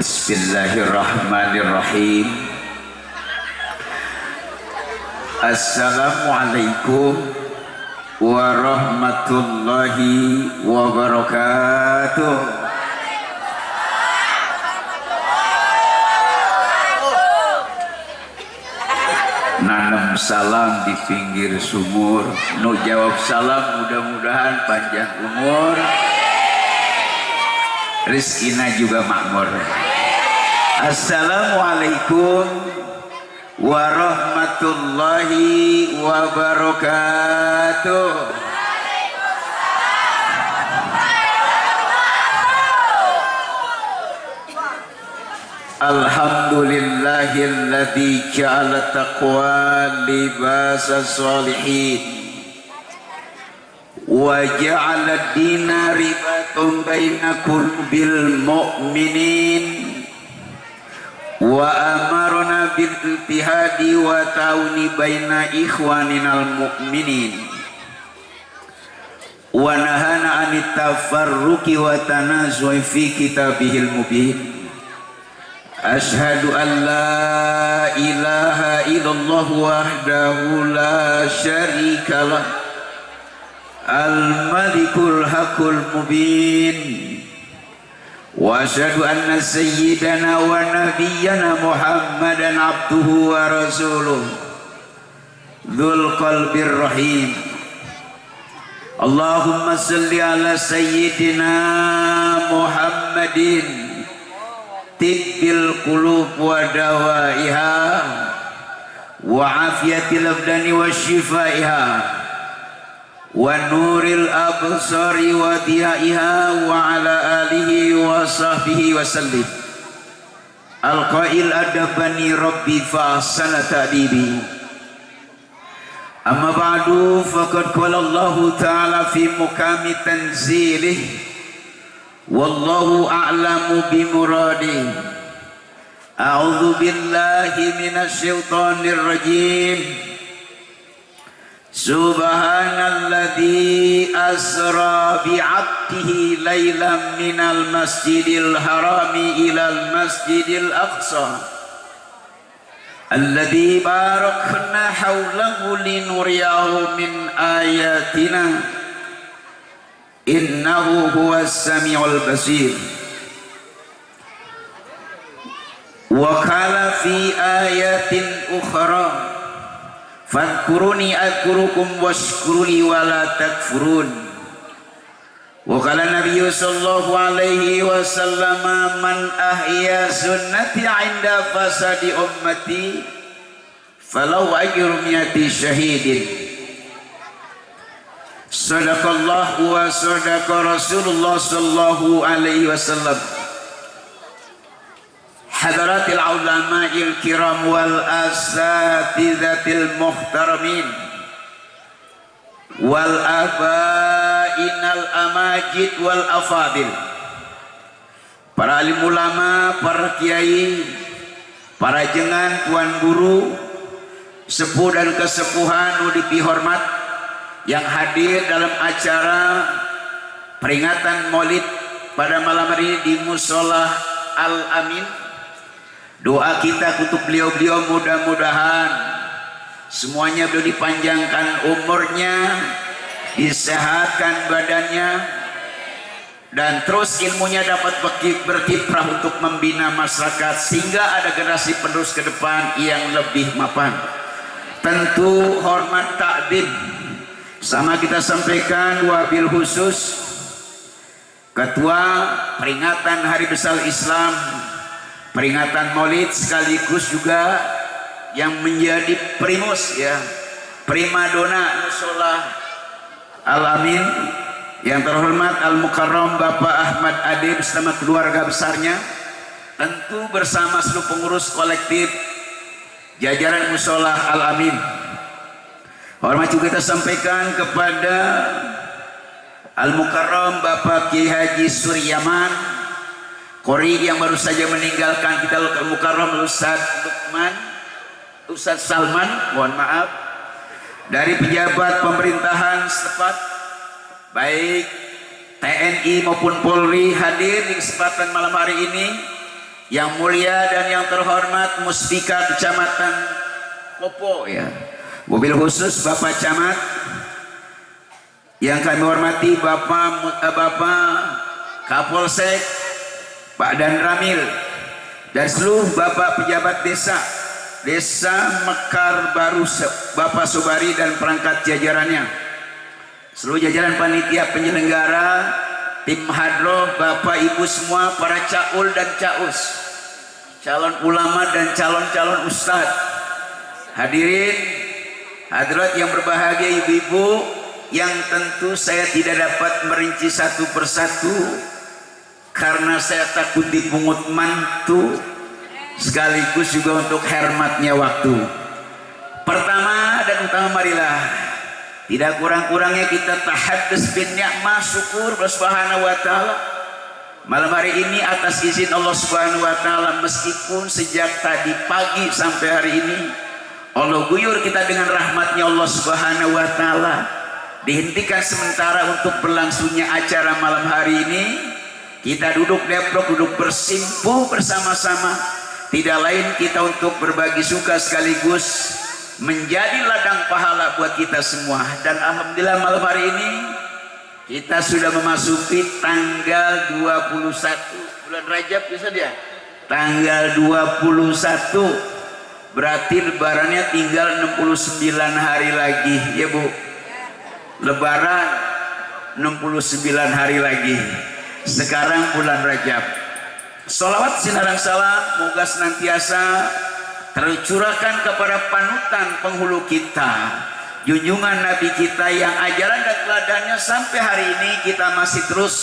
Bismillahirrahmanirrahim. Assalamualaikum warahmatullahi wabarakatuh. Nanam salam di pinggir sumur, nu jawab salam mudah-mudahan panjang umur, rizkina juga makmur. Assalamualaikum warahmatullahi wabarakatuh. Alhamdulillahilladzi ja'ala taqwa libasa sholihin wa ja'ala dina ribatun bainakum bil mu'minin wa amarna bil ittihadi wa ta'awuni baina ikhwaninal mu'minin wa nahana anit tafarruqi wa tanazu'i fi kitabihil mubin. Ashhadu an la ilaha illallah wahdahu la syarikalah al-malikul haqqul mubin wa ashhadu anna sayyidana wa nabiyyana Muhammadan abduhu wa rasuluh dzul qalbir rahim. Allahumma salli ala sayyidina Muhammadin tibbil qulub wa dawaiha wa afiyatil abdani wa shifaiha wa nuril absari wa diyaiha wa ala alihi wa sahbihi wa sallim. Al-qail adabani rabbi fa ahsana ta'dibi. Amma ba'du, faqad qala Allah ta'ala fi mukami tanzilih wallahu a'lamu bimuradi. A'udzu billahi minasy syaithanir rajim. Subhanalladzi asra bi'abdihi lailan minal masjidil harami ilal masjidil aqsa alladzi barakna haulahu linuriyahu min ayatina innahu huwas samiul basir. Wa qala fi ayatin ukhra fadhkuruni adhkurukum washkuruni wa la takfurun. Wa qala nabiyyu sallallahu alaihi wasallam man ahya sunnati 'inda fasadi ummati falau ajru mi'ati syahidin. Sadaqallah wa sadaqa Rasulullah sallallahu alaihi wasallam. Hadaratil ulama'il kiram wal asatizatil muhtaramin wal abainal amajid wal afadil. Para alim ulama, para kiai, para jengan, tuan guru, sepuh dan kesepuhan nu dipihormat yang hadir dalam acara peringatan Maulid pada malam hari ini di Mushola Al-Amin. Doa kita untuk beliau-beliau mudah-mudahan semuanya beliau dipanjangkan umurnya, disehatkan badannya, dan terus ilmunya dapat berkiprah untuk membina masyarakat sehingga ada generasi penerus ke depan yang lebih mapan. Tentu hormat takdim sama kita sampaikan wabil khusus Ketua peringatan Hari Besar Islam, peringatan Maulid, sekaligus juga yang menjadi primus ya, primadona Mushola Al-Amin, yang terhormat Al-Mukarram Bapak Ahmad Adib bersama keluarga besarnya, tentu bersama seluruh pengurus kolektif jajaran Mushola Al-Amin. Hormat juga kita sampaikan kepada Al-Mukarram Bapak Kiai Haji Suryaman Qori yang baru saja meninggalkan kita, Al-Mukarram Ustadz Lukman, Ustadz Salman, mohon maaf, dari pejabat pemerintahan setempat baik TNI maupun Polri hadir di kesempatan malam hari ini Yang mulia dan yang terhormat Muspika Kecamatan Kopo ya. Mobil khusus Bapak Camat. Yang kami hormati Bapak Kapolsek Pak Dan Ramil dan seluruh Bapak pejabat Desa Mekar Baru, Bapak Sobari dan perangkat jajarannya, seluruh jajaran panitia penyelenggara, tim hadroh, Bapak Ibu semua, para caul dan caus, calon ulama dan calon-calon ustadz, hadirin hadirat yang berbahagia, ibu-ibu yang tentu saya tidak dapat merinci satu persatu karena saya takut dipungut mantu, sekaligus juga untuk hormatnya waktu. Pertama dan utama, marilah tidak kurang-kurangnya kita tahaddus bin ni'mah, syukur subhanahu wa ta'ala malam hari ini atas izin Allah subhanahu wa ta'ala. Meskipun sejak tadi pagi sampai hari ini Allah guyur kita dengan rahmatnya Allah subhanahu wa ta'ala, dihentikan sementara untuk berlangsungnya acara malam hari ini. Kita duduk deprok, duduk bersimpuh bersama-sama, tidak lain kita untuk berbagi suka sekaligus menjadi ladang pahala buat kita semua. Dan alhamdulillah malam hari ini kita sudah memasuki tanggal 21 bulan Rajab, bisa dia tanggal 21, berarti lebarannya tinggal 69 hari lagi ya Bu. Lebaran 69 hari lagi. Sekarang bulan Rajab. Salawat sinarang salam moga senantiasa tercurahkan kepada panutan penghulu kita, junjungan Nabi kita yang ajaran dan teladannya sampai hari ini kita masih terus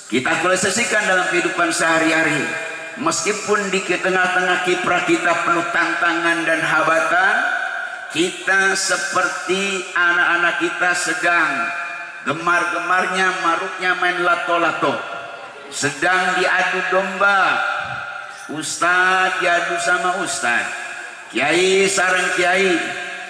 kita realisasikan dalam kehidupan sehari-hari. Meskipun di tengah-tengah kiprah kita penuh tantangan dan hambatan, kita seperti anak-anak kita sedang gemar-gemarnya maruknya main lato-lato, sedang diadu domba, ustadz diadu sama ustadz, kiai sarang kiai,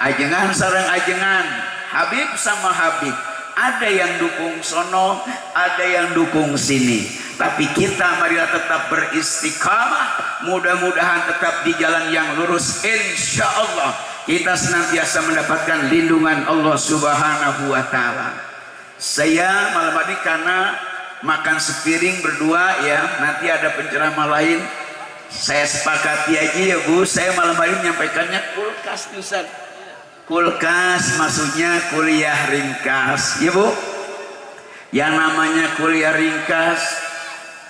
ajengan sarang ajengan, habib sama habib. Ada yang dukung sono, ada yang dukung sini, tapi kita marilah tetap beristiqamah, mudah-mudahan tetap di jalan yang lurus. Insya Allah kita senantiasa mendapatkan lindungan Allah subhanahu wa ta'ala. Saya malam hari karena makan sepiring berdua ya, nanti ada penceramah lain, saya sepakati aja ya Bu, saya malam hari menyampaikannya kulkas Ustaz. Kulkas maksudnya kuliah ringkas ya Bu. Yang namanya kuliah ringkas,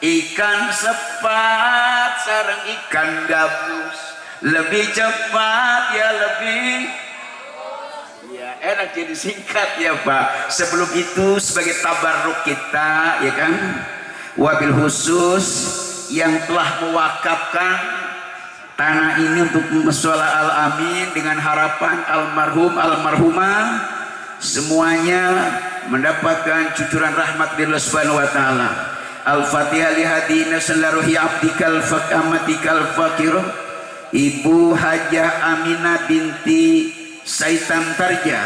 ikan sepat sarang ikan gabus, lebih cepat ya lebih ya, enak jadi singkat ya Pak. Sebelum itu sebagai tabarruk kita ya kan, wabil khusus yang telah mewakafkan tanah ini untuk mushola al-amin dengan harapan almarhum almarhumah semuanya mendapatkan cucuran rahmat dari Allah subhanahu wa ta'ala. Al-Fatihah lihadina sallaruhi abdikal fakamatikal fakirah Ibu Hajah Aminah binti Saitam Tarja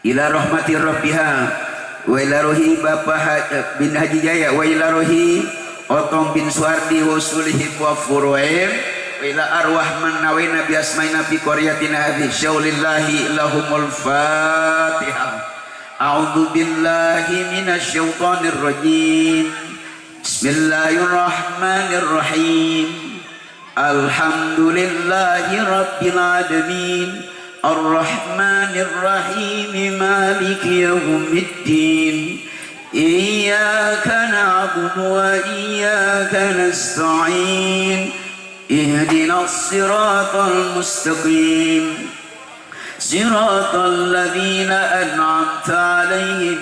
ila rahmati rabbiha wa ila rohi Bapak bin Haji Jaya wa ila rohi Otong bin Suardi wa sulihim wa furu'im wa ila arwah man nawina bi asmaina fi qaryatina hadhi syaulillahi lahumul fatihah. A'udzu billahi minasy syaithanir rajim. Bismillahirrahmanirrahim. Alhamdulillahi rabbil alamin. Ar-Rahmanir Rahim Maliki Yaumiddin. Iyyaka na'budu wa iyyaka nasta'in. Ihdinas siratal mustaqim. Siratal ladzina an'amta 'alaihim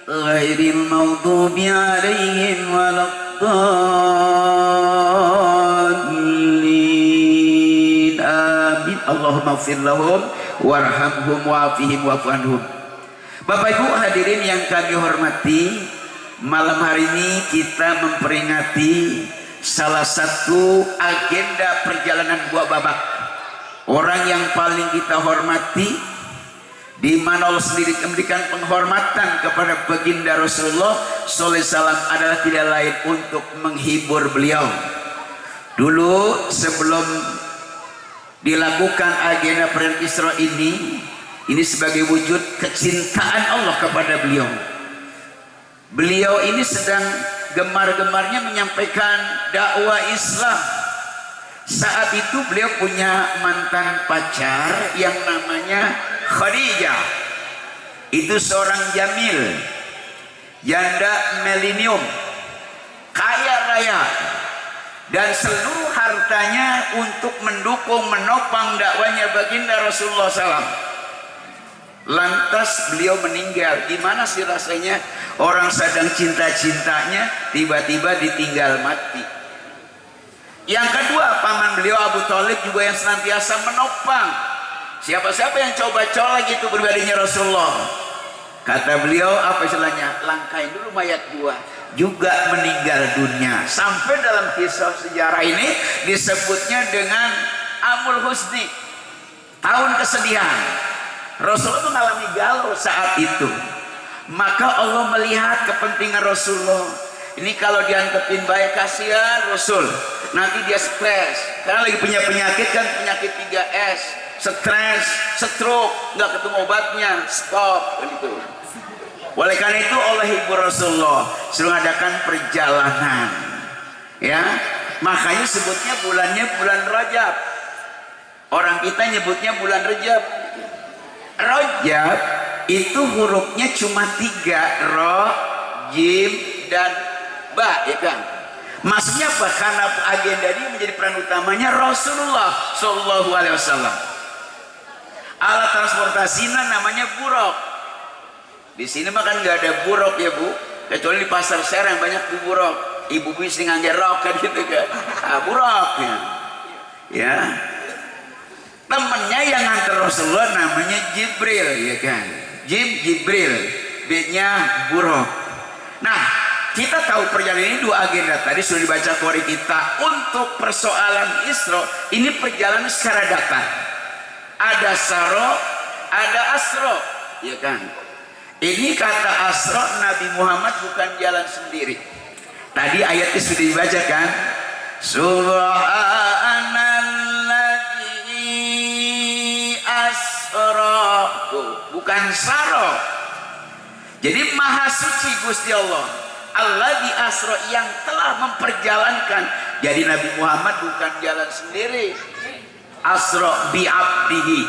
ghairil maghdubi 'alaihim waladdallin. Amin. Allahumma ighfir lahum warhamhum wa'afihim wa'fu anhum. Bapak Ibu hadirin yang kami hormati, malam hari ini kita memperingati salah satu agenda perjalanan Gua Babak. Orang yang paling kita hormati, di mana Allah sendiri memberikan penghormatan kepada baginda Rasulullah SAW adalah tidak lain untuk menghibur beliau. Dulu sebelum dilakukan agenda perayaan Isra ini sebagai wujud kecintaan Allah kepada beliau. Beliau ini sedang gemar-gemarnya menyampaikan dakwah Islam. Saat itu beliau punya mantan pacar yang namanya Khadijah. Itu seorang jamil, janda milenium, kaya raya, dan seluruh hartanya untuk mendukung menopang dakwanya baginda Rasulullah SAW. Lantas beliau meninggal. Gimana sih rasanya orang sedang cinta-cintanya tiba-tiba ditinggal mati. Yang kedua, paman beliau Abu Thalib juga yang senantiasa menopang siapa-siapa yang coba colek itu pribadinya Rasulullah. Kata beliau, apa istilahnya, langkain dulu mayat gua, juga meninggal dunia. Sampai dalam kisah sejarah ini disebutnya dengan Amul Husni, tahun kesedihan. Rasulullah mengalami galau saat itu. Maka Allah melihat kepentingan Rasulullah. Ini kalau diantepin baik, kasihan Rasul, nanti dia stres karena lagi punya penyakit, kan penyakit 3S, stres, stroke, nggak ketemu obatnya, stop gitu. Oleh karena itu oleh ibu Rasulullah suruh adakan perjalanan, ya. Makanya sebutnya bulannya bulan Rajab. Orang kita nyebutnya bulan Rajab. Rajab itu hurufnya cuma 3, ro, jim, dan ba, ya kan? Maksudnya apa? Karena agenda dia menjadi peran utamanya Rasulullah Shallallahu Alaihi Wasallam. Alat transportasinya namanya buruk. Di sini mah kan nggak ada buruk ya bu, kecuali di pasar Serang banyak tuh buruk. Ibu bis dengan gerok kan gitu kan, buruk ya. Temennya yang nganter Rasulullah namanya Jibril, ya kan? Jibril, B-nya buruk. Nah, kita tahu perjalanan ini 2 agenda tadi sudah dibaca Qori kita. Untuk persoalan Isra ini perjalanan secara datar. Ada Saro, ada Asro, ya kan? Ini kata Asro, Nabi Muhammad bukan jalan sendiri. Tadi ayatnya sudah dibaca kan? Subhanalladzi asra, bukan Saro. Jadi maha suci Gusti Allah, Alladzi asra, yang telah memperjalankan. Jadi Nabi Muhammad bukan jalan sendiri. Asra bi abdihi.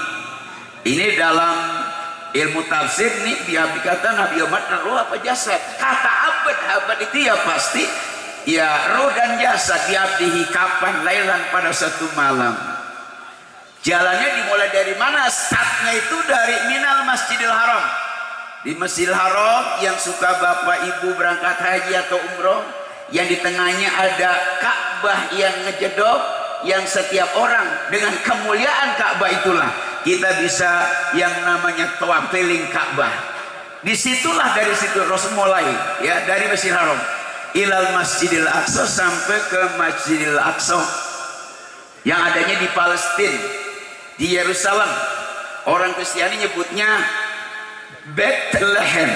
Ini dalam ilmu tafsir nih, biabdi kata Nabi Muhammad roh apa jasad. Kata abad itu ya pasti ya roh dan jasad. Biabdihi, kapan? Lailan, pada satu malam. Jalannya dimulai dari mana? Startnya itu dari minal Masjidil Haram. Di Masjidil Haram yang suka bapak ibu berangkat haji atau umroh, yang di tengahnya ada Ka'bah yang ngejedok, yang setiap orang dengan kemuliaan Ka'bah itulah kita bisa yang namanya tawaf keliling Ka'bah. Disitulah, dari situ Rasul mulai, ya, dari Masjidil Haram ilal Masjidil Aqsa, sampai ke Masjidil Aqsa yang adanya di Palestina, di Yerusalem. Orang Kristiani nyebutnya Bethlehem.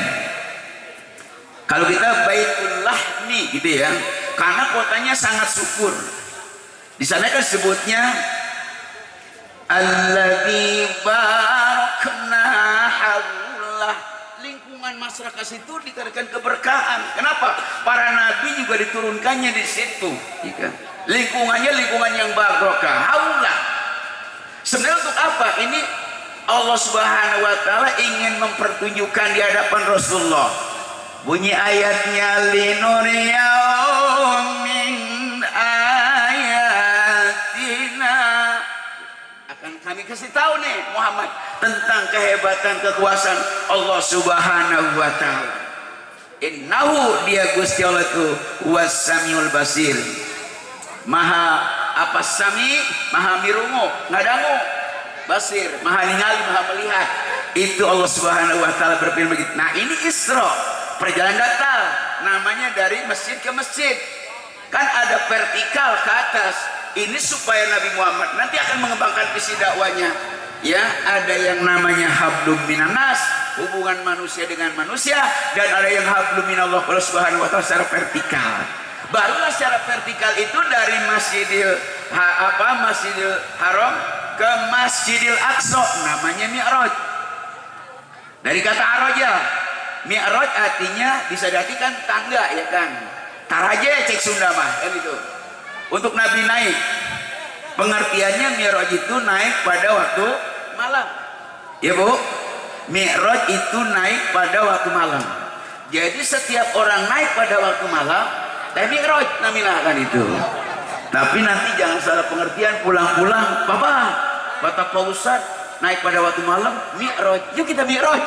Kalau kita Baitul Lahmi gitu ya, karena kotanya sangat subur. Di sana kan sebutnya Alladzi barakna haulah, lingkungan masyarakat situ dikatakan keberkahan. Kenapa? Para nabi juga diturunkannya di situ. Lingkungannya lingkungan yang barokah. Haulah. Sebenarnya untuk apa? Ini Allah Subhanahu wa taala ingin mempertunjukkan di hadapan Rasulullah. Bunyi ayatnya, linuriyahum min ayatina, akan kami kasih tahu nih Muhammad tentang kehebatan kekuasaan Allah Subhanahu wa taala. Innahu, dia Gusti Allah itu was-samiul basir. Maha apa? Sami, maha mirungu, ngadangu. Basir, maha ningali, maha melihat. Itu Allah Subhanahu wa taala berfirman begitu. Nah, ini Isra, perjalanan datar, namanya dari masjid ke masjid. Kan ada vertikal ke atas. Ini supaya Nabi Muhammad nanti akan mengembangkan visi dakwanya. Ya, ada yang namanya hablum minanas, hubungan manusia dengan manusia, dan ada yang hablum minallah Subhanahu wa taala secara vertikal. Barulah secara vertikal itu dari Masjidil Haram ke Masjidil Aqsa, namanya Mi'raj. Dari kata araja, Mi'raj artinya bisa diartikan tangga, ya kan? Taraje cek Sunda mah, kan itu. Untuk Nabi naik, pengertiannya Mi'raj itu naik pada waktu malam. Ya Bu, Mi'raj itu naik pada waktu malam. Jadi setiap orang naik pada waktu malam, Mi'raj namanya kan itu. Tapi nanti jangan salah pengertian, pulang-pulang, kata Pak Ustadz, naik pada waktu malam, Mi'raj, yuk kita Mi'raj.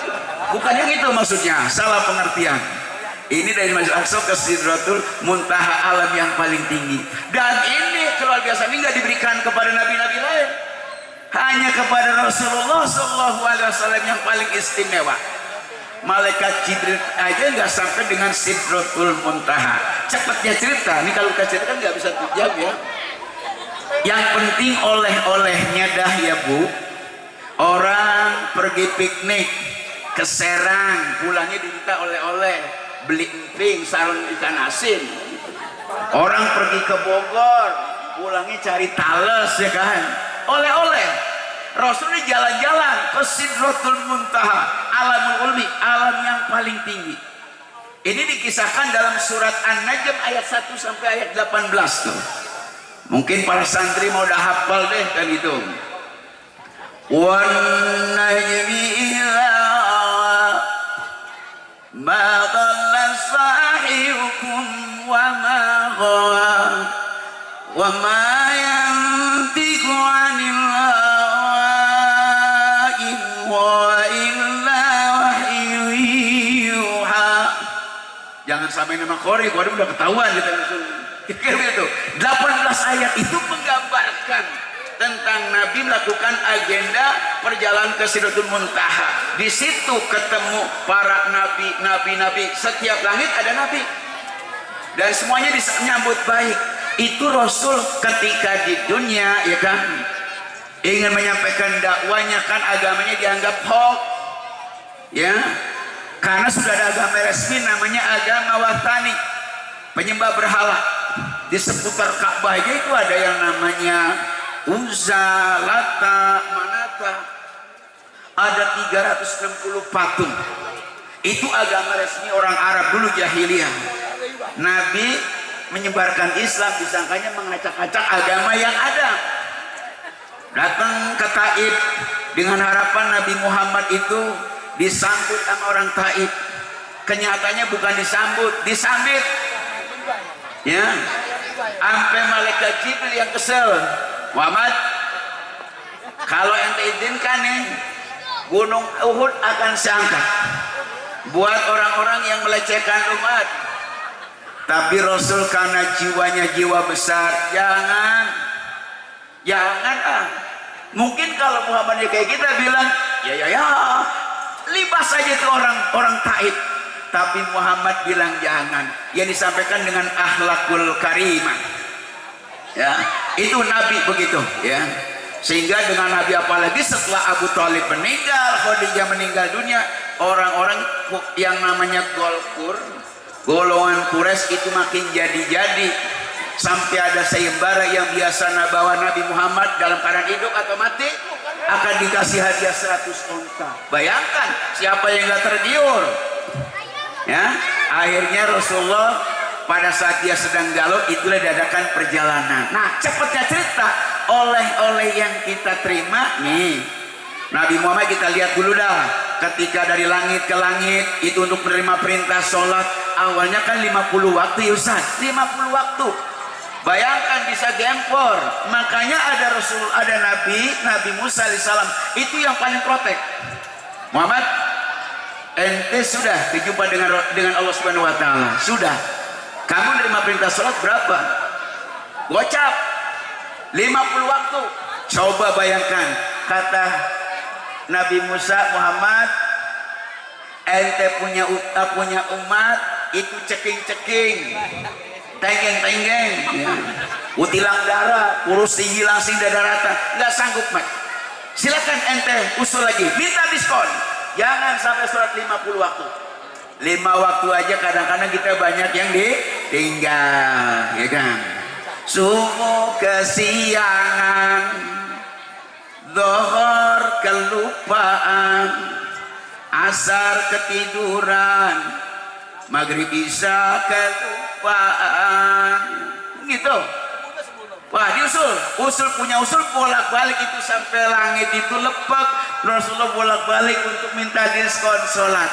Bukan yang itu maksudnya, salah pengertian. Ini dari Masjid Aqsa ke Sidratul Muntaha, alam yang paling tinggi. Dan ini keluar biasa, ini nggak diberikan kepada nabi-nabi lain, hanya kepada Rasulullah SAW yang paling istimewa. Malaikat Jibril aja nggak sampai dengan Sidratul Muntaha. Cepatnya cerita, ini kalau kita cerita kan nggak bisa jam ya. Yang penting oleh-olehnya dah ya Bu. Orang pergi piknik ke Serang, pulangnya diminta oleh-oleh, beli emping, sarung ikan asin. Orang pergi ke Bogor, pulangnya cari tales, ya kan, oleh-oleh. Rasulullah jalan-jalan ke Sidratul Muntaha, alamul ulwi, alam yang paling tinggi. Ini dikisahkan dalam surat An-Najm ayat 1 sampai ayat 18 tuh. Mungkin para santri mau udah hafal deh kan itu. Wan najmi idza ma dhalla sahibukum wa ma ghawa wa ma yantiqu 'anil jangan sampai nama Qori udah ketahuan kita gitu. 18 ayat itu menggambarkan tentang Nabi melakukan agenda perjalanan ke Sidratul Muntaha. Di situ ketemu para nabi. Setiap langit ada nabi dan semuanya disambut baik. Itu Rasul ketika di dunia, ya kan, ingin menyampaikan dakwanya, kan agamanya dianggap hoax, ya. Karena sudah ada agama resmi namanya agama Wathani, penyembah berhala. Di seputar Ka'bah aja itu ada yang namanya Uzza, Lata, Manata. Ada 360 patung. Itu agama resmi orang Arab dulu jahiliyah. Nabi menyebarkan Islam, disangkanya mengacak-acak agama yang ada. Datang ke Taif dengan harapan Nabi Muhammad itu disambut sama orang Taif. Kenyataannya bukan disambut, ya. Sampai malaikat Jibril yang kesel, Muhammad, kalau ente izinkan nih, gunung Uhud akan saya angkat buat orang-orang yang melecehkan umat. Tapi Rasul karena jiwanya jiwa besar, jangan mungkin kalau Muhammadnya kayak kita bilang ya libas saja itu orang Taif. Tapi Muhammad bilang jangan. Yang disampaikan dengan akhlakul karimah, ya, itu Nabi begitu, ya. Sehingga dengan Nabi, apalagi setelah Abu Thalib meninggal, Khadijah meninggal dunia, orang-orang yang namanya golongan Quraisy itu makin jadi-jadi. Sampai ada sayembara yang biasa bawa Nabi Muhammad dalam keadaan hidup atau mati akan dikasih hadiah 100 onta. Bayangkan siapa yang gak tergiur, ya. Akhirnya Rasulullah pada saat dia sedang galau itulah diadakan perjalanan. Nah, cepatnya cerita, oleh-oleh yang kita terima nih Nabi Muhammad, kita lihat dulu dah. Ketika dari langit ke langit itu untuk menerima perintah sholat, awalnya kan 50 waktu ya Ustaz, 50 waktu. Bayangkan bisa gempor. Makanya ada Nabi Musa alaihissalam itu yang paling protek. Muhammad, ente sudah berjumpa dengan Allah Subhanahu wa taala. Sudah. Kamu menerima perintah sholat berapa? Gocap 50 waktu. Coba bayangkan, kata Nabi Musa, Muhammad, ente punya umat itu ceking-ceking, tenggeng-tenggeng, ya. Utilang darah, kurus tinggi langsing dada rata, nggak sanggup Mat. Silakan ente usul lagi, minta diskon. Jangan sampai sholat 50 waktu. 5 waktu aja kadang-kadang kita banyak yang tinggal, ya kan? Subuh kesiangan, zuhur kelupaan, asar ketiduran, maghrib isya kelupaan, gitu. Wah, usul punya usul bolak-balik itu sampai langit itu lepak. Rasulullah bolak-balik untuk minta diskon sholat.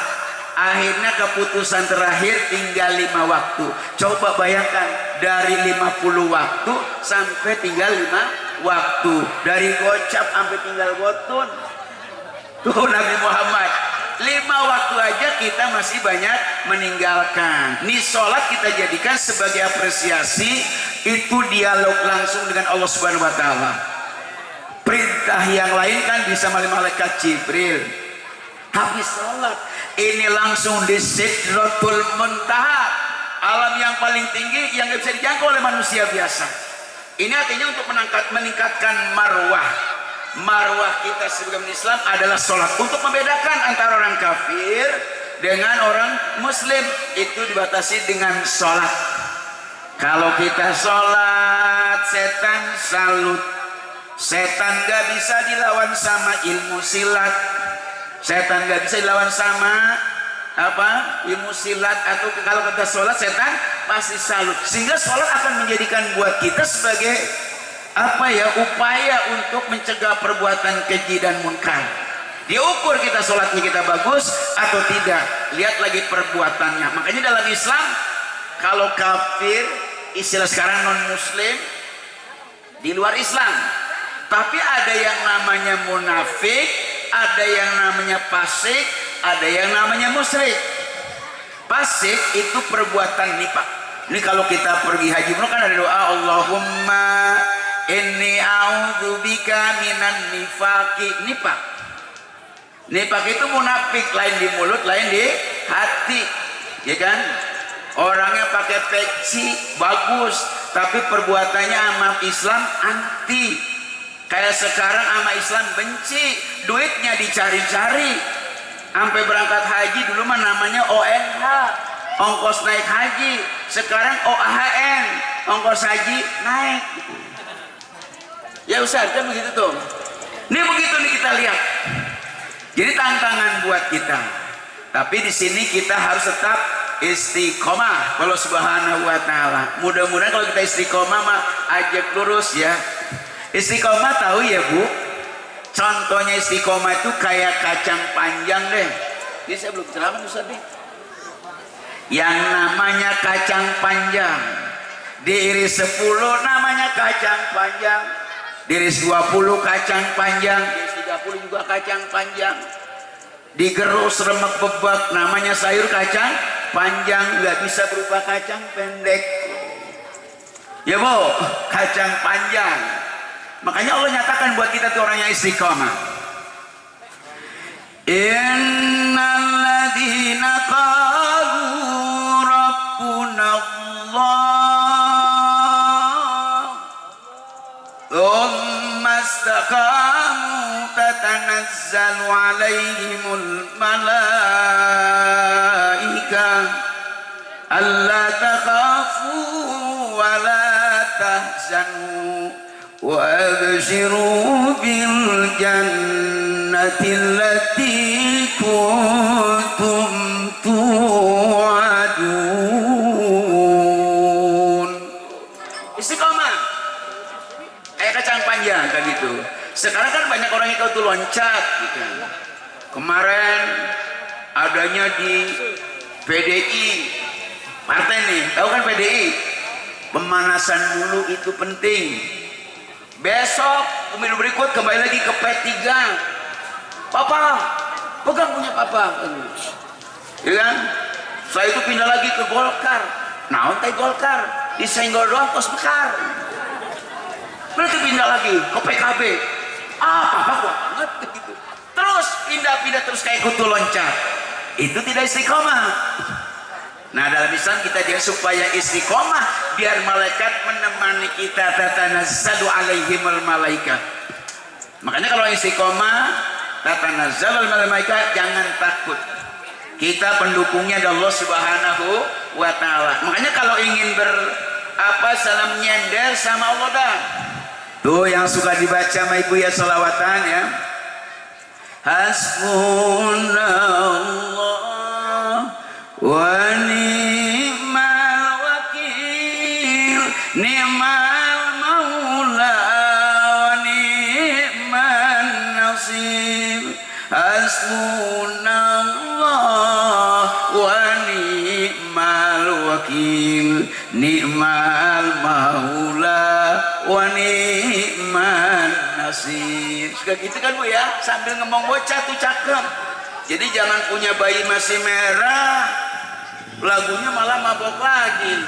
Akhirnya keputusan terakhir tinggal 5 waktu. Coba bayangkan dari 50 waktu sampai tinggal 5 waktu. Dari gocap sampai tinggal gotun. Tuh Nabi Muhammad. 5 waktu aja kita masih banyak meninggalkan. Nih sholat kita jadikan sebagai apresiasi, itu dialog langsung dengan Allah Subhanahu wa taala. Perintah yang lain kan bisa melalui malaikat Jibril. Tapi sholat ini langsung di Sidratul Muntaha, alam yang paling tinggi yang nggak bisa dijangkau oleh manusia biasa. Ini artinya untuk meningkatkan marwah kita sebagai Islam adalah sholat, untuk membedakan antara orang kafir dengan orang muslim. Itu dibatasi dengan sholat. Kalau kita sholat, setan salut. Setan gak bisa dilawan sama ilmu silat, setan gak bisa dilawan sama ilmu silat. Atau kalau kita sholat, setan pasti salut. Sehingga sholat akan menjadikan buat kita sebagai upaya untuk mencegah perbuatan keji dan munkar. Diukur kita sholatnya kita bagus atau tidak, lihat lagi perbuatannya. Makanya dalam Islam, kalau kafir, istilah sekarang non muslim, di luar Islam. Tapi ada yang namanya munafik, ada yang namanya fasik, ada yang namanya musyrik. Fasik itu perbuatan nifak. Ini kalau kita pergi haji umrah kan ada doa, Allahumma inni a'udzubika minan nifaqi. Nifak itu munafik, lain di mulut, lain di hati, ya kan? Orangnya pakai peci bagus, tapi perbuatannya sama Islam anti. Kayak sekarang sama Islam benci, duitnya dicari-cari. Sampai berangkat haji dulu mah namanya ONH, ongkos naik haji. Sekarang OAHN, ongkos haji naik. Ya Ustaz, kan begitu tuh. Ini begitu nih kita lihat. Jadi tantangan buat kita. Tapi di sini kita harus tetap istiqomah kalau Subhanahu wa taala. Mudah-mudahan kalau kita istiqomah mah ajak lurus ya. Istiqomah tahu ya Bu? Contohnya istiqomah itu kayak kacang panjang deh. Ini saya belum ceramah Ustaz nih. Yang namanya kacang panjang, diiris 10 namanya kacang panjang, diiris 20 kacang panjang, diiris 30 juga kacang panjang, digerus remek bebek namanya sayur kacang panjang. Nggak bisa berupa kacang pendek ya Bu, kacang panjang. Makanya Allah nyatakan buat kita tuh orang yang istiqomah. Innal ladzina qalu rabbuna Allah thumma istaqamu tatanazzalu alaihimul malaikah alla takhafu wa la tahzanu wa abshiru bil jannati allati kuntum tu'adun. Istiqomah kayak kacang panjang kan gitu. Sekarang kan banyak orang yang ikut loncat gitu. Kemarin adanya di PDI partai nih, tahu kan PDI? Pemanasan dulu itu penting. Besok pemilu berikut kembali lagi ke P3. Papa, pegang punya papa. Ya kan? Setelah itu pindah lagi ke Golkar. Nah, ontai Golkar disenggol doang kos bekar. Berarti pindah lagi ke PKB. Papa kuat banget gitu. Terus pindah-pindah terus kayak kutu loncat. Itu tidak istiqomah. Nah, dalam Islam kita dia supaya istiqomah, biar malaikat menemani kita, tatanazzalu alaihimul malaikah. Makanya kalau istiqomah, tatanazzalu alaihimul malaikah, jangan takut. Kita pendukungnya Allah Subhanahu wa ta'ala. Makanya kalau ingin salam nyender sama Allah dah. Tuh yang suka dibaca sama ibu ya sholawatan ya. Hasbunallah wa ni'mal wakil, ni'mal maula wa ni'man nasir. Hasbunallah wa ni'mal wakil, ni'mal maula wa ni'man nasir. Suka gitu kan Bu ya, sambil ngomong bocah tuh cakep. Jadi jangan punya bayi masih merah lagunya malah mabok lagi.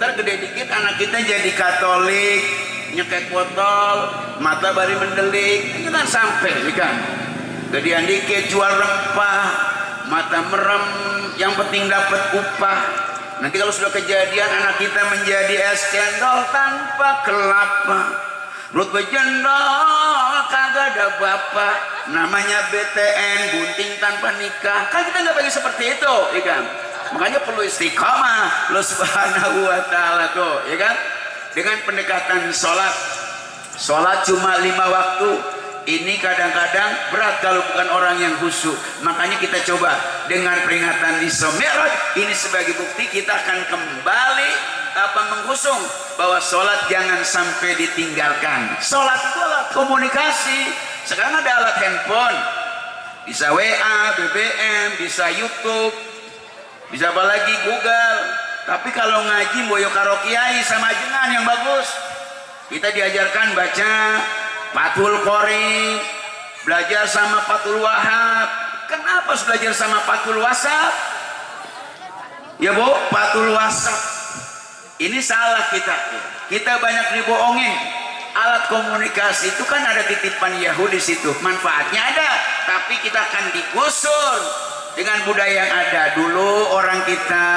Ntar gede dikit anak kita jadi Katolik, nyekek botol, mata bari mendelik, ini kan sampai kan. Gedean dikit jual rempah, mata merem, yang penting dapat upah. Nanti kalau sudah kejadian anak kita menjadi es cendol tanpa kelapa, perut bejendol kagak ada bapak, namanya BTN, bunting tanpa nikah. Kan kita nggak pengen seperti itu, ya kan? Makanya perlu istiqamah Allah Subhanahu wa ta'ala tuh, ya kan? Dengan pendekatan sholat cuma 5 waktu. Ini kadang-kadang berat kalau bukan orang yang khusyuk. Makanya kita coba dengan peringatan Isra Mi'raj ini sebagai bukti kita akan kembali mengusung bahwa sholat jangan sampai ditinggalkan. Sholat itu alat komunikasi. Sekarang ada alat handphone, bisa WA, BBM, bisa YouTube, bisa apa lagi Google. Tapi kalau ngaji boyo karo kiai sama jenengan yang bagus. Kita diajarkan baca Fathul Qorib, belajar sama Fathul Wahab. Kenapa harus belajar sama Fathul Wasap? Ya Bu, Fathul Wasap ini salah kita. Kita banyak dibohongin. Alat komunikasi itu kan ada titipan Yahudi situ. Manfaatnya ada, tapi kita akan digusur dengan budaya yang ada. Dulu orang kita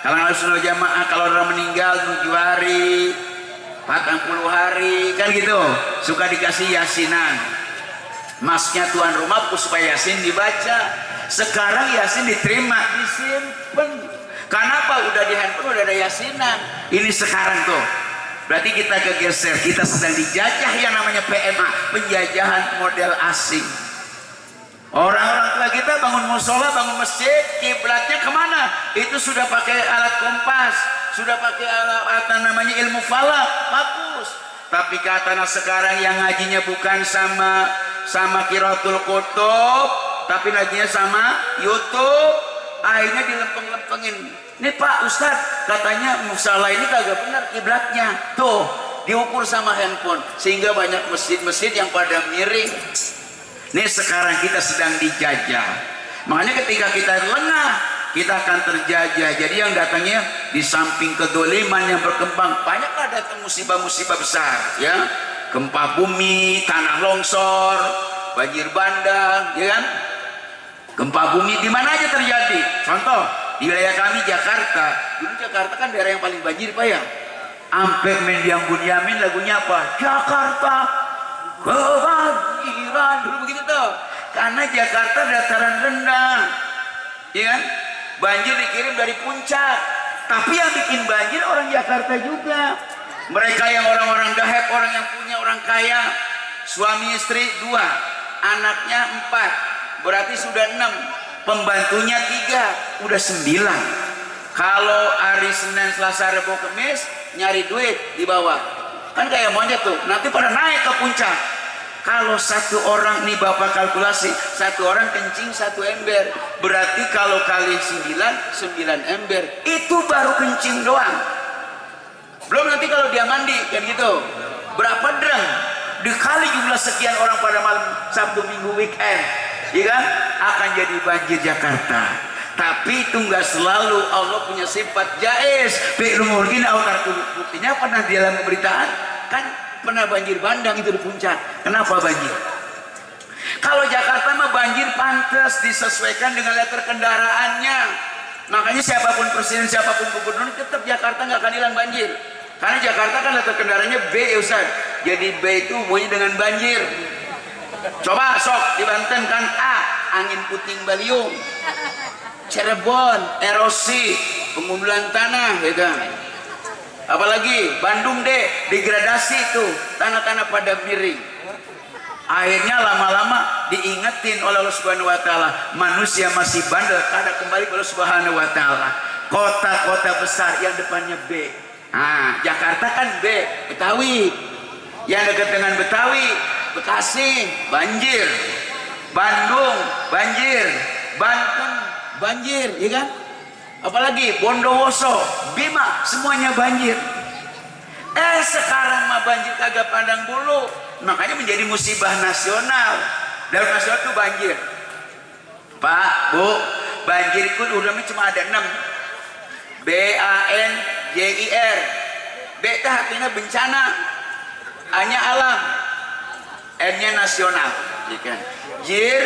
kalau Ahlussunnah Jamaah kalau orang meninggal 7 hari, 40 hari kan gitu, suka dikasih yasinan. Masnya tuan rumah supaya yasin dibaca. Sekarang yasin diterima, disimpan. Kenapa? Udah di handphone udah ada yasinan. Ini sekarang tuh. Berarti kita kegeser, kita sedang dijajah yang namanya PMA, penjajahan model asing. Orang-orang tua kita bangun musola, bangun masjid, kiblatnya kemana? Itu sudah pakai alat kompas, sudah pakai alat namanya ilmu falak, bagus. Tapi katanya sekarang yang ngajinya bukan sama Qiraatul Kutub, tapi ngajinya sama YouTube. Akhirnya dilempeng-lempengin. Ini Pak Ustadz, katanya musola ini kagak benar kiblatnya. Tuh, diukur sama handphone, sehingga banyak masjid-masjid yang pada miring. Ini sekarang kita sedang dijajah. Makanya ketika kita lengah, kita akan terjajah. Jadi yang datangnya di samping kedoliman yang berkembang, banyaklah datang musibah-musibah besar, ya. Gempa bumi, tanah longsor, banjir bandang, ya kan? Gempa bumi di mana aja terjadi. Contoh di wilayah kami Jakarta. Dulu Jakarta kan daerah yang paling banjir, Pak ya. Sampai Mendiang Bunyamin lagunya apa? Jakarta kebanjiran, dulu begitu tuh. Karena Jakarta dataran rendah, ya kan? Banjir dikirim dari puncak. Tapi yang bikin banjir orang Jakarta juga. Mereka yang orang-orang dahep, orang yang punya, orang kaya, suami istri 2, anaknya 4, berarti sudah 6, pembantunya 3, udah 9. Kalau hari Senin, Selasa, Rabu, Kamis nyari duit di bawah, kan kayak monyet tuh, nanti pada naik ke puncak. Kalau satu orang nih Bapak kalkulasi, satu orang kencing 1 ember, berarti kalau kali 9 ember, itu baru kencing doang. Belum nanti kalau dia mandi kan gitu, berapa drum dikali jumlah sekian orang pada malam Sabtu Minggu weekend, ya kan, akan jadi banjir Jakarta. Tapi itu nggak selalu. Allah punya sifat jaiz, mungkin autar buktinya pernah di dalam pemberitaan kan pernah banjir bandang itu di puncak. Kenapa banjir? Kalau Jakarta mah banjir pantas disesuaikan dengan liter kendaraannya. Makanya siapapun presiden, siapapun gubernur, tetap Jakarta nggak akan hilang banjir. Karena Jakarta kan liter kendaraannya B, ya Ustaz. Jadi B itu hubungannya dengan banjir. Coba sok di Banten kan A, angin puting beliung. Cirebon, erosi. pengundulan tanah, ya kan? Apalagi Bandung deh, degradasi tuh, tanah-tanah pada miring. Akhirnya lama-lama diingetin oleh Allah Subhanahu wa taala, manusia masih bandel, kada kembali ke Allah Subhanahu wa taala. Kota-kota besar yang depannya B. Nah, Jakarta kan B, Betawi. Yang dekat dengan Betawi, Bekasi, banjir. Bandung, banjir. Banten, banjir, ya kan? Apalagi Bondowoso, Bima, semuanya banjir. Sekarang mah banjir kagak pandang bulu, makanya menjadi musibah nasional. Darurat nasional itu banjir. Pak, Bu, banjir itu urutannya cuma ada 6. BANJIR. B itu artinya bencana, A-nya alam, N-nya nasional. Jir,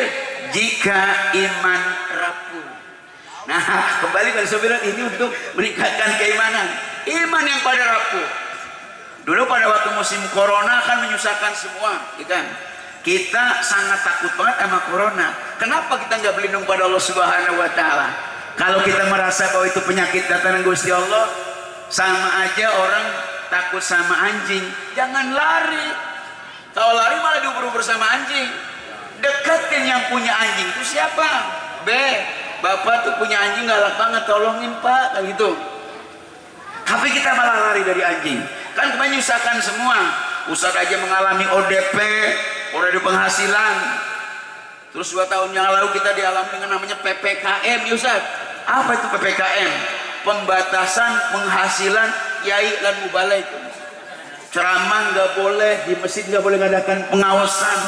jika iman rapuh. Nah, kembali ke sobiran ini untuk meningkatkan keimanan. Iman yang pada rapuh. Dulu pada waktu musim corona kan menyusahkan semua, kan? Kita sangat takut banget sama corona. Kenapa kita nggak berlindung pada Allah Subhanahu wa taala? Kalau kita merasa bahwa itu penyakit datang dari Gusti Allah, sama aja orang takut sama anjing. Jangan lari. Kalau lari malah diuber-uber sama anjing. Deketin yang punya anjing itu siapa? B. Bapak tuh punya anjing galak banget, tolongin Pak, kayak gitu. Tapi kita malah lari dari anjing. Kan menyusahkan semua. Ustadz aja mengalami ODP, ODP penghasilan. Terus 2 tahun yang lalu kita dialami dengan namanya PPKM, ya Ustadz. Apa itu PPKM? Pembatasan penghasilan yai dan mubalek. Ceramah nggak boleh, di masjid nggak boleh ngadakan pengawasan.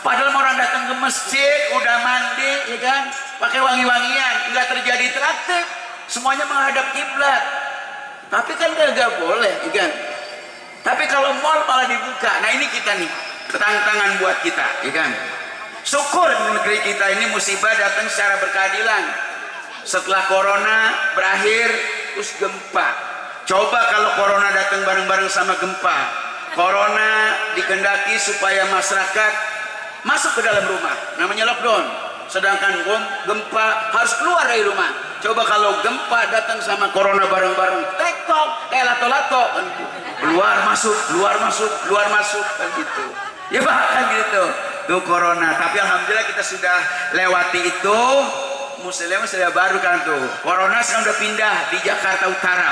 Padahal orang datang ke masjid udah mandi, ya kan, pakai wangi-wangian, nggak terjadi interaktif, semuanya menghadap kiblat. Tapi kan nggak boleh, ya kan. Tapi kalau mal malah dibuka. Nah ini kita nih, tantangan buat kita, ya kan. Syukur di negeri kita ini musibah datang secara berkeadilan. Setelah corona berakhir, terus gempa. Coba kalau corona datang bareng-bareng sama gempa. Corona dikehendaki supaya masyarakat masuk ke dalam rumah, namanya lockdown. Sedangkan gempa harus keluar dari rumah. Coba kalau gempa datang sama corona bareng-bareng, tektok kayak lato-lato kan gitu. Keluar masuk, keluar masuk, keluar masuk kan gitu. Ya Pak kan gitu. Tuh corona. Tapi alhamdulillah kita sudah lewati itu. Muslim sudah baru kan tuh. Corona sekarang udah pindah di Jakarta Utara.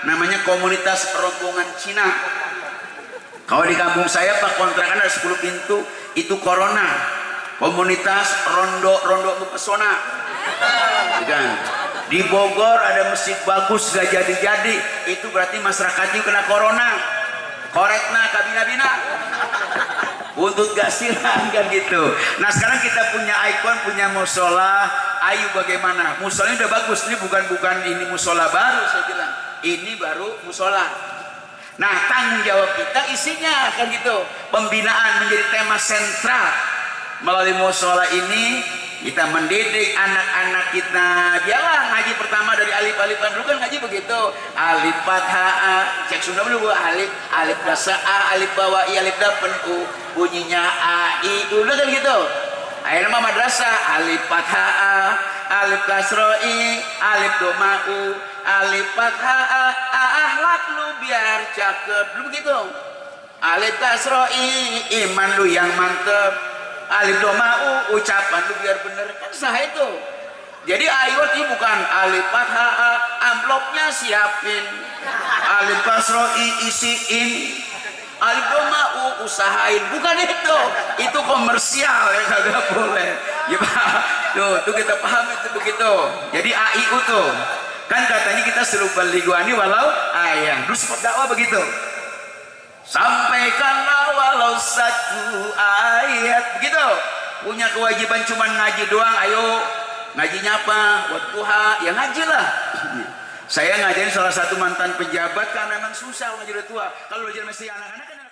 Namanya komunitas rombongan Cina. Kalau di kampung saya Pak kontrakan ada 10 pintu, itu corona. Komunitas rondo mempesona. Kan? Di Bogor ada masjid bagus gak jadi-jadi, itu berarti masyarakatnya kena corona. Koretna kabina-bina. Buntut gak silang kan gitu. Nah sekarang kita punya ikon, punya musola. Ayo bagaimana? Musolanya udah bagus. Ini bukan ini musola baru saya bilang. Ini baru musola. Nah tanggung jawab kita isinya kan gitu. Pembinaan menjadi tema sentral. Melalui musola ini kita mendidik anak-anak kita. Biarlah ngaji pertama dari alif-alifan dulu kan ngaji begitu. Alif fathah, cek Sunda dulu alif dasa a, alif bawah i, alif dapen u, bunyinya a i, udah kan gitu. Akhirnya mah madrasah alif fathah a, alif kasro i, alif doma u, alif fathah a, ahlak lu biar cakep dulu begitu. Alif kasro i, iman lu yang mantep. Alif doma'u, ucapan lu biar bener kan sah itu. Jadi ayat ini bukan alif fathah, amplopnya siapin. Alif kasro'i isiin. Alif doma'u usahain, bukan itu. Itu komersial ya kagak boleh. Ya Pak, tuh kita paham itu begitu. Jadi AIU tuh kan katanya kita seluruh baligwani walau ayat. Terus dakwah begitu. Sampaikanlah walau 1 ayat begitu. Punya kewajiban cuma ngaji doang. Ayo ngajinya apa? Wadduha, ya ngajilah. Saya ngajarin salah satu mantan pejabat karena memang susah ngaji tua. Kalau belajar mesti anak-anak kan